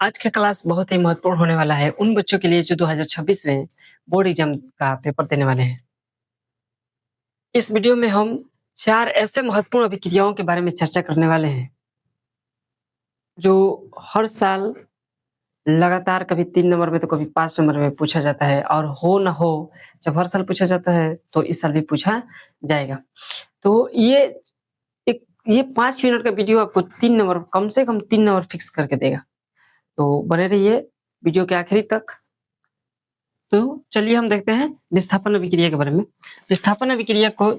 आज का क्लास बहुत ही महत्वपूर्ण होने वाला है उन बच्चों के लिए जो 2026 में बोर्ड एग्जाम का पेपर देने वाले हैं। इस वीडियो में हम 4 ऐसे महत्वपूर्ण अभिक्रियाओं के बारे में चर्चा करने वाले हैं, जो हर साल लगातार कभी 3 नंबर में तो कभी 5 नंबर में पूछा जाता है और हो ना हो, जब हर साल पूछा जाता है तो इस साल भी पूछा जाएगा। तो ये 5 मिनट का वीडियो आपको 3 नंबर कम से कम 3 नंबर फिक्स करके देगा। तो बने रहिए वीडियो के आखिरी तक। तो चलिए हम देखते हैं विस्थापन अभिक्रिया के बारे में। विस्थापन अभिक्रिया को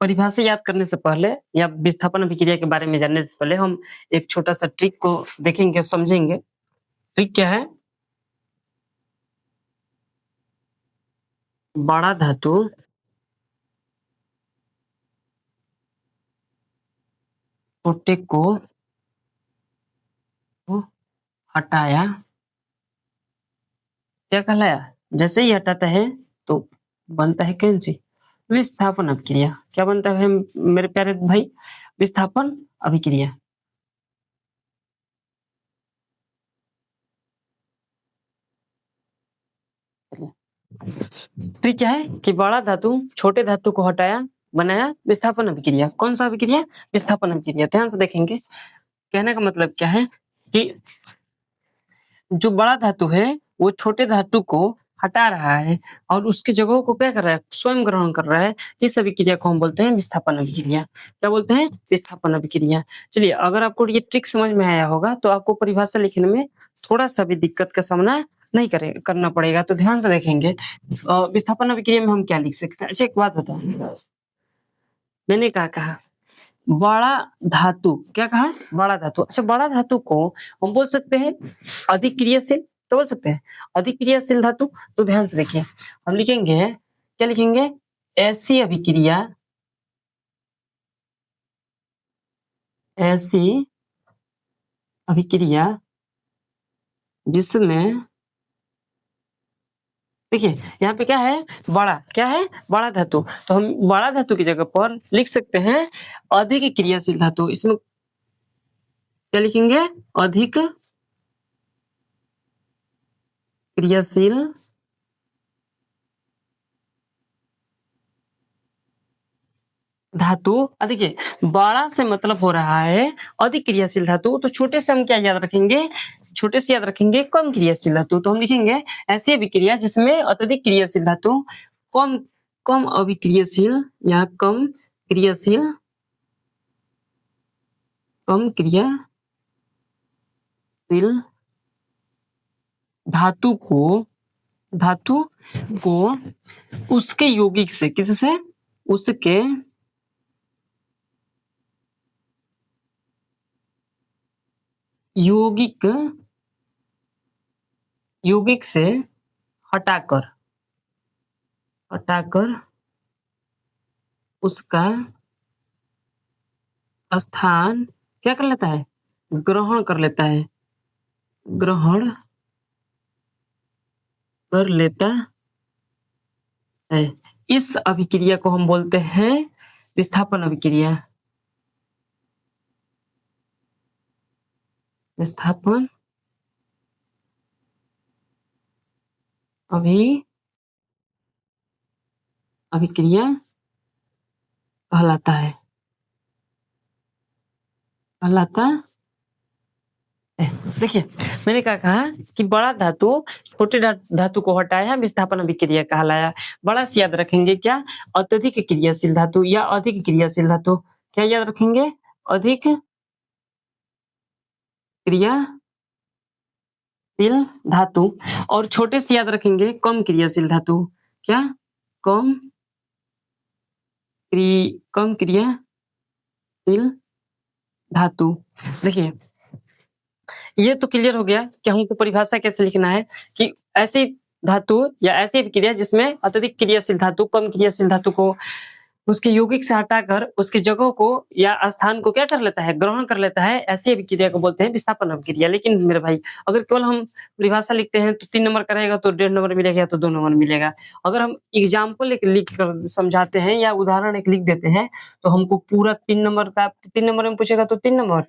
परिभाषा याद करने से पहले या विस्थापन अभिक्रिया के बारे में जानने से पहले हम एक छोटा-सा ट्रिक को देखेंगे, समझेंगे। ट्रिक क्या है? बड़ा धातु छोटे को हटाया, क्या कहलाया? जैसे ही हटाता है तो बनता है कौन सी? विस्थापन अभिक्रिया। क्या बनता है मेरे प्यारे भाई? विस्थापन अभिक्रिया। तो क्या है कि बड़ा धातु छोटे धातु को हटाया, बनाया विस्थापन अभिक्रिया। कौन सा अभिक्रिया? विस्थापन अभिक्रिया। ध्यान से देखेंगे। कहने का मतलब क्या है कि जो बड़ा धातु है वो छोटे धातु को हटा रहा है और उसकी जगह को क्या कर रहा है? स्वयं ग्रहण कर रहा है। इस अभिक्रिया को हम बोलते हैं विस्थापन अभिक्रिया। क्या बोलते हैं? विस्थापन अभिक्रिया। चलिए, अगर आपको ये ट्रिक समझ में आया होगा तो आपको परिभाषा लिखने में थोड़ा सा भी दिक्कत का सामना नहीं करना पड़ेगा। तो ध्यान से देखेंगे। विस्थापन अभिक्रिया में हम क्या लिख सकते हैं? अच्छा, एक बात बताओ, मैंने क्या कहा? बड़ा धातु। क्या कहा? बड़ा धातु। अच्छा, बड़ा धातु को हम बोल सकते हैं अधिक क्रियाशील। तो बोल सकते हैं अधिक क्रियाशील धातु। तो ध्यान से देखिए, हम लिखेंगे, क्या लिखेंगे? ऐसी अभिक्रिया, ऐसी अभिक्रिया जिसमें, देखिए यहाँ पे क्या है? बड़ा। क्या है? बड़ा धातु। तो हम बड़ा धातु की जगह पर लिख सकते हैं अधिक क्रियाशील धातु। इसमें क्या लिखेंगे? अधिक क्रियाशील धातु। देखिए, बड़ा से मतलब हो रहा है अधिक क्रियाशील धातु। तो छोटे से हम क्या याद रखेंगे? छोटे से याद रखेंगे कम क्रियाशील धातु। तो हम लिखेंगे ऐसी अभिक्रिया जिसमें अत्यधिक क्रियाशील धातु कम कम अभिक्रियाशील या कम क्रियाशील, कम क्रियाशील धातु को उसके यौगिक से, किससे? उसके यौगिक से हटाकर उसका स्थान क्या कर लेता है? ग्रहण कर लेता है। ग्रहण कर लेता है। इस अभिक्रिया को हम बोलते हैं विस्थापन अभिक्रिया। विस्थापन अभिक्रिया कहलाता है। देखिए, मैंने क्या कहा कि बड़ा धातु छोटे धातु को हटाया, विस्थापन अभिक्रिया कहलाया। बड़ा से याद रखेंगे क्या? अत्यधिक क्रियाशील धातु या अधिक क्रियाशील धातु। क्या याद रखेंगे? अधिक क्रियाशील धातु। और छोटे से याद रखेंगे कम क्रियाशील धातु। क्या? कम क्रियाशील धातु। देखिए, ये तो क्लियर हो गया कि हमको परिभाषा कैसे लिखना है कि ऐसी धातु या ऐसी अभिक्रिया जिसमें अत्यधिक क्रियाशील धातु कम क्रियाशील धातु को उसके यौगिक से हटाकर उसकी जगह को या स्थान को क्या कर लेता है? ग्रहण कर लेता है। ऐसी अभिक्रिया को बोलते हैं विस्थापन अभिक्रिया। लेकिन मेरे भाई, अगर केवल हम परिभाषा लिखते हैं तो 3 नंबर का रहेगा, तो 1.5 नंबर मिलेगा या तो 2 नंबर मिलेगा। अगर हम एग्जाम्पल एक लिख कर समझाते हैं या उदाहरण एक लिख देते हैं तो हमको पूरा 3 नंबर का, 3 नंबर में पूछेगा तो 3 नंबर,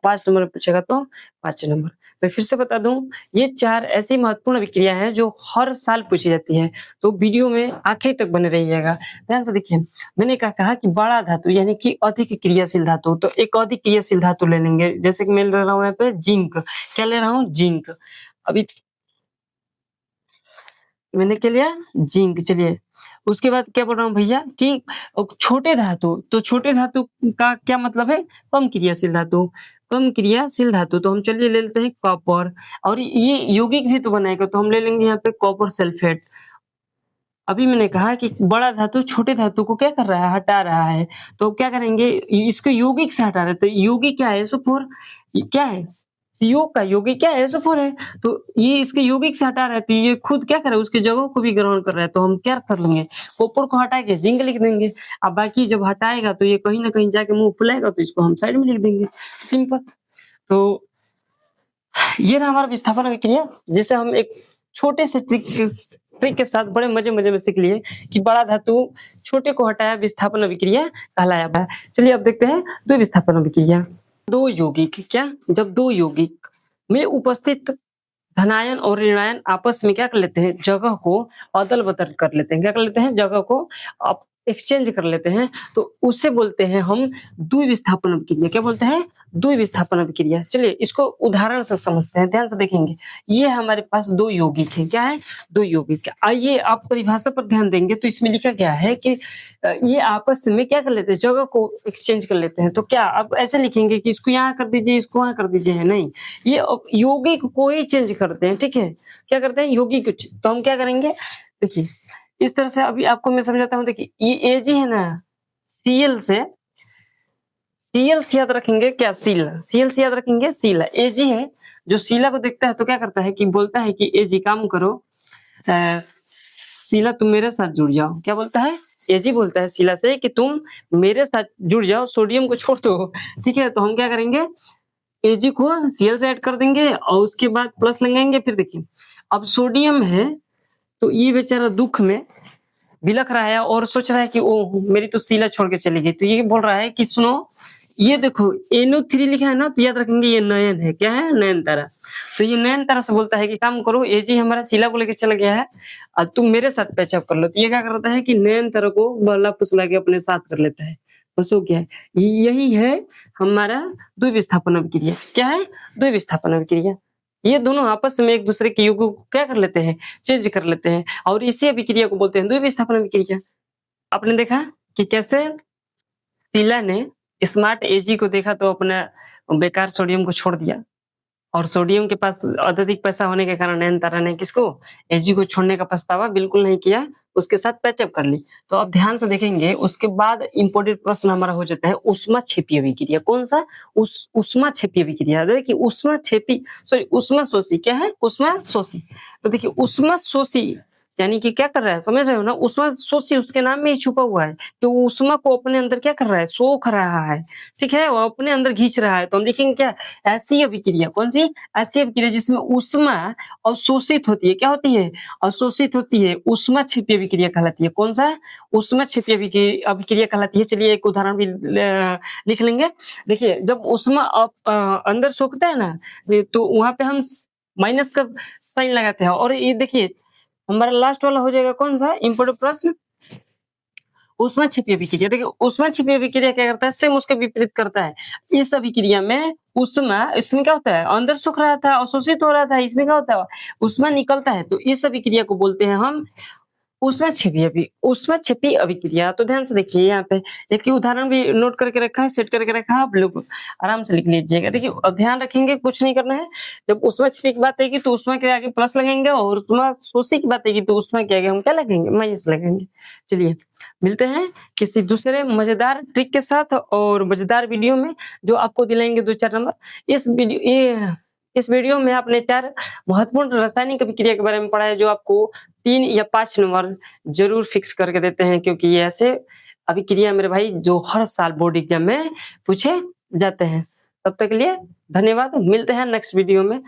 5 नंबर में पूछेगा तो 5 नंबर। मैं फिर से बता दूं, ये 4 ऐसी महत्वपूर्ण अभिक्रिया है जो हर साल पूछी जाती है, तो वीडियो में आखिर तक बने रहिएगा। ध्यान से देखिए, मैंने कहा कि बड़ा धातु यानी कि अधिक क्रियाशील धातु, तो एक अधिक क्रियाशील धातु ले लेंगे, जैसे कि मैं ले रहा हूँ यहाँ पे जिंक। क्या ले रहा हूँ? जिंक। अभी मैंने क्या लिया? जिंक। चलिए, उसके बाद क्या बोल रहा हूँ भैया कि छोटे धातु, तो छोटे धातु का क्या मतलब है? कम क्रियाशील धातु। कम क्रियाशील धातु, तो हम चलिए ले लेते हैं कॉपर, और ये यौगिक भी तो बनाएगा, तो हम ले लेंगे यहाँ पे कॉपर सल्फेट। अभी मैंने कहा कि बड़ा धातु छोटे धातु को क्या कर रहा है? हटा रहा है, तो क्या करेंगे? इसको यौगिक से हटा रहे हैं, तो यौगिक क्या है? SO4। क्या है? योग का यौगिक क्या है? SO4 है, तो ये इसके यौगिक से हटा रहा है, तो ये खुद क्या कर रहा है? उसके जगह को भी ग्रहण कर रहा है, तो हम क्या कर लेंगे? कॉपर को हटा के जिंक लिख देंगे। अब बाकी जब हटाएगा तो ये कहीं ना कहीं जाके मुंह फुलाएगा, तो इसको हम साइड में लिख देंगे, सिंपल। तो ये रहा हमारा विस्थापन अभिक्रिया, जिसे हम एक छोटे से ट्रिक के साथ बड़े मजे मजे में सीख लिए कि बड़ा धातु छोटे को हटाया, विस्थापन अभिक्रिया कहलाया। चलिए अब देखते हैं दो विस्थापन अभिक्रिया। दो यौगिक, क्या? जब दो यौगिक में उपस्थित धनायन और ऋणायन आपस में क्या कर लेते हैं? जगह को अदल बदल कर लेते हैं। क्या कर लेते हैं? जगह को एक्सचेंज कर लेते हैं, तो उससे बोलते हैं हम द्विविस्थापन अभिक्रिया। क्या बोलते हैं? द्विविस्थापन अभिक्रिया। चलिए इसको उदाहरण से समझते हैं, ध्यान से देखेंगे। ये हमारे पास दो यौगिक है। क्या है? दो यौगिक। आइए आप परिभाषा पर ध्यान देंगे, तो इसमें लिखा गया है कि ये आपस में क्या कर लेते हैं? जगह को एक्सचेंज कर लेते हैं। तो क्या आप ऐसे लिखेंगे कि इसको यहाँ कर दीजिए, इसको वहां कर दीजिए? नहीं, ये यौगिक को ही चेंज करते हैं। ठीक है, क्या करते हैं? यौगिक। तो हम क्या करेंगे? देखिए इस तरह से अभी आपको मैं समझाता हूँ। देखिए ये Ag है ना, Cl से Cl से याद रखेंगे क्या? सीला। Cl से याद रखेंगे सीला। Ag है, जो सीला को देखता है तो क्या करता है कि बोलता है कि Ag काम करो, सीला तुम मेरे साथ जुड़ जाओ। क्या बोलता है? Ag बोलता है सीला से कि तुम मेरे साथ जुड़ जाओ, सोडियम को छोड़ दो। ठीक है, तो हम क्या करेंगे? Ag को Cl से ऐड कर देंगे और उसके बाद प्लस लगाएंगे। फिर देखिए अब सोडियम है, तो ये बेचारा दुख में बिलख रहा है और सोच रहा है कि ओ मेरी तो सीला छोड़ के चली गई। तो ये बोल रहा है कि सुनो, ये देखो NO3 लिखा है ना, तो याद रखेंगे ये नयन है। क्या है? नयन तारा। तो ये नयन तारा से बोलता है कि काम करो, Ag हमारा सीला को लेके चला गया है और तुम मेरे साथ पैचअप कर लो। तो ये क्या करता है कि नयन तारा को बल्ला फुसला के अपने साथ कर लेता है। बस हो गया है। यही है हमारा द्विविस्थापन अभिक्रिया। क्या है? द्विविस्थापन अभिक्रिया। ये दोनों आपस में एक दूसरे के युग को क्या कर लेते हैं? चेंज कर लेते हैं, और इसी अभिक्रिया को बोलते हैं द्विविस्थापन अभिक्रिया। आपने देखा कि कैसे सीला ने स्मार्ट Ag को देखा तो अपना बेकार सोडियम को छोड़ दिया, और सोडियम के पास अत्यधिक पैसा होने के कारण नयन तारा ने किसको? Ag को छोड़ने का पछतावा बिल्कुल नहीं किया, उसके साथ पैचअप कर ली। तो अब ध्यान से देखेंगे, उसके बाद इंपोर्टेंट प्रश्न हमारा हो जाता है उष्मा क्षेपी अभिक्रिया। कौन सा? उष्मा क्षेपी अभिक्रिया। देखिए उष्मा क्षेपी, सॉरी उष्मा शोषी। क्या है? उष्मा शोषी। तो देखिए उष्मा शोषी यानी कि क्या कर रहा है? समझ रहे हो ना? उष्मा शोषी उसके नाम में ही छुपा हुआ है कि वो उष्मा को अपने अंदर क्या कर रहा है? सोख रहा है। ठीक है, वो अपने अंदर खींच रहा है। तो हम देखेंगे क्या? ऐसी अभिक्रिया। कौन सी? ऐसी अभिक्रिया जिसमें उष्मा अवशोषित होती है। क्या होती है? अवशोषित होती है। उष्मा क्षेपी अभिक्रिया कहलाती है। कौन सा? उष्मा क्षेपी अभिक्रिया कहलाती है। चलिए एक उदाहरण भी लिख लेंगे। देखिए जब उष्मा अंदर सोखता है ना, तो वहां पे हम माइनस का साइन लगाते हैं। और ये देखिए हमारा लास्ट वाला हो जाएगा कौन सा इंपोर्टेंट प्रश्न? उष्मा क्षेपी अभिक्रिया। देखिए उष्मा क्षेपी अभिक्रिया क्या करता है? सेम उसके विपरीत करता है। इस अभिक्रिया में उष्मा, इसमें क्या होता है? अंदर सूख रहा था, अवशोषित हो रहा था, इसमें क्या होता है? उष्मा निकलता है। तो इस अभिक्रिया को बोलते हैं हम उष्मा क्षेपी अभिक्रिया। तो ध्यान से देखिए, यहाँ पे एक उदाहरण भी नोट करके रखा है, सेट करके रखा है, आप लोग आराम से लिख लीजिएगा। देखिए अब ध्यान रखेंगे, कुछ नहीं करना है। जब उष्मा क्षेपी की बात आएगी तो उष्मा के आगे प्लस लगाएंगे, और उष्मा शोषी की बात आएगी तो उष्मा के आगे हम क्या लगेंगे? माइनस लगाएंगे। चलिए मिलते हैं किसी दूसरे मजेदार ट्रिक के साथ और मजेदार वीडियो में, जो आपको दिलाएंगे 2-4 नंबर। इस वीडियो में आपने 4 महत्वपूर्ण रासायनिक अभिक्रिया के बारे में पढ़ा है, जो आपको 3 या 5 नंबर जरूर फिक्स करके देते हैं, क्योंकि ये ऐसे अभिक्रिया मेरे भाई जो हर साल बोर्ड एग्जाम में पूछे जाते हैं। तब तक के लिए धन्यवाद। मिलते हैं नेक्स्ट वीडियो में।